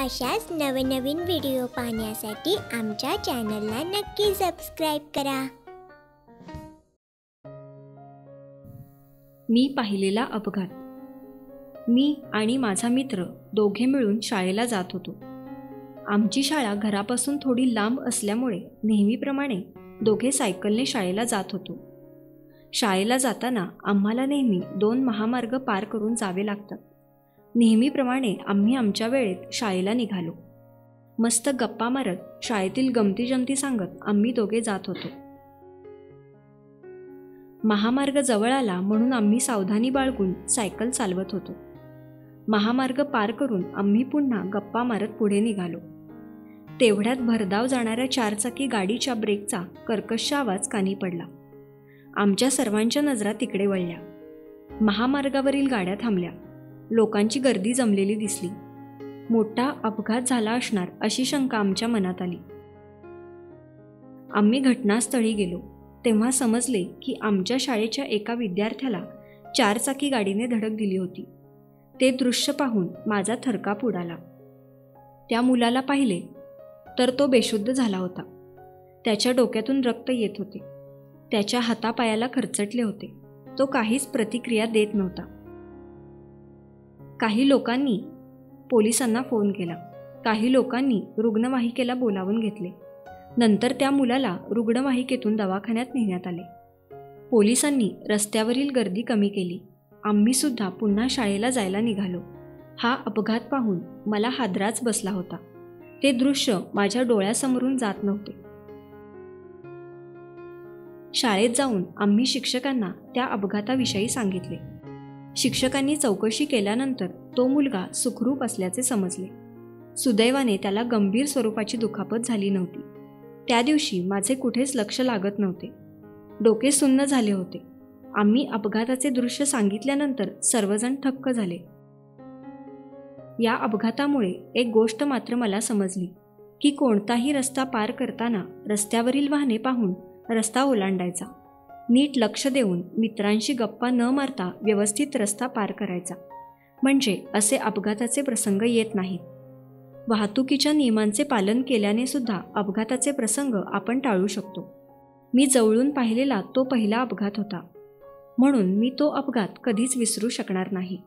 अशाच नवनवीन व्हिडिओ पाहण्यासाठी आमच्या चॅनलला नक्की सबस्क्राईब करा। मी पाहिलेला अपघात। मी आणि माझा मित्र दोघे मिळून शाळेला जात होतो। आमची शाळा घरापासून थोडी लांब असल्यामुळे नेहमीप्रमाणे दोघे सायकलने शाळेला जात होतो। शाळेला जाताना आम्हाला नेहमी 2 महामार्ग पार करून जावे लागतात। नेहमीप्रमाणे आम्ही आमच्या वेळेत शाळेला निघालो। मस्त गप्पा मारत शाळेतील गमती-जमती सांगत आम्ही दोघे जात होतो। महामार्ग जवळ आला म्हणून आम्ही सावधानी बाळगून सायकल चालवत होतो। महामार्ग पार करून आम्ही पुन्हा गप्पा मारत पुढे निघालो। तेवढ्यात भरधाव जाणाऱ्या 4चाकी गाडीच्या ब्रेकचा कर्कश आवाज कानी पडला। आमच्या सर्वांच्या नजरा तिकडे वळल्या। महामार्गावरील गाड्या थांबल्या। लोकांची गर्दी जमलेली दिसली। मोठा अपघात झाला असणार अशी शंका आमच्या मनात आली। आम्ही घटनास्थळी गेलो तेव्हा समजले की आमच्या शाळेच्या एका विद्यार्थ्याला 4चाकी गाडीने धडक दिली होती। ते दृश्य पाहून माझा थरकाप उडाला। त्या मुलाला पाहिले तर तो बेशुद्ध झाला होता। त्याच्या डोक्यातून रक्त येत होते। त्याच्या हातापायाला खरचटले होते। तो काहीच प्रतिक्रिया देत नव्हता। काही लोकांनी पोलिसांना फोन केला। काही लोकांनी रुग्णवाहिकेला बोलावून घेतले। नंतर त्या मुलाला रुग्णवाहिकेतून दवाखान्यात नेण्यात आले। पोलिसांनी रस्त्यावरील गर्दी कमी केली। आम्ही सुद्धा पुन्हा शाळेला जायला निघालो। हा अपघात पाहून मला हादराच बसला होता। ते दृश्य माझ्या डोळ्यासमोरून जात नव्हते। शाळेत जाऊन आम्ही शिक्षकांना त्या अपघाताविषयी सांगितले। शिक्षकांनी चौकशी केल्यानंतर तो मुलगा सुखरूप असल्याचे समजले। सुदैवाने त्याला गंभीर स्वरूपाची दुखापत झाली नव्हती। त्या दिवशी माझे कुठेच लक्ष लागत नव्हते। डोके सुन्न झाले होते। आम्ही अपघाताचे दृश्य सांगितल्यानंतर सर्वजण थक्क झाले। या अपघातामुळे एक गोष्ट मात्र मला समजली की कोणताही रस्ता पार करताना रस्त्यावरील वाहने पाहून रस्ता ओलांडायचा। नीट लक्ष देऊन मित्रांशी गप्पा न मारता व्यवस्थित रस्ता पार करायचा, म्हणजे असे अपघाताचे प्रसंग येत नाहीत। वाहतुकीच्या नियमांचे पालन केल्याने सुद्धा अपघाताचे प्रसंग आपण टाळू शकतो। मी जवळून पाहिलेला तो पहिला अपघात होता, म्हणून मी तो अपघात कधीच विसरू शकणार नाही।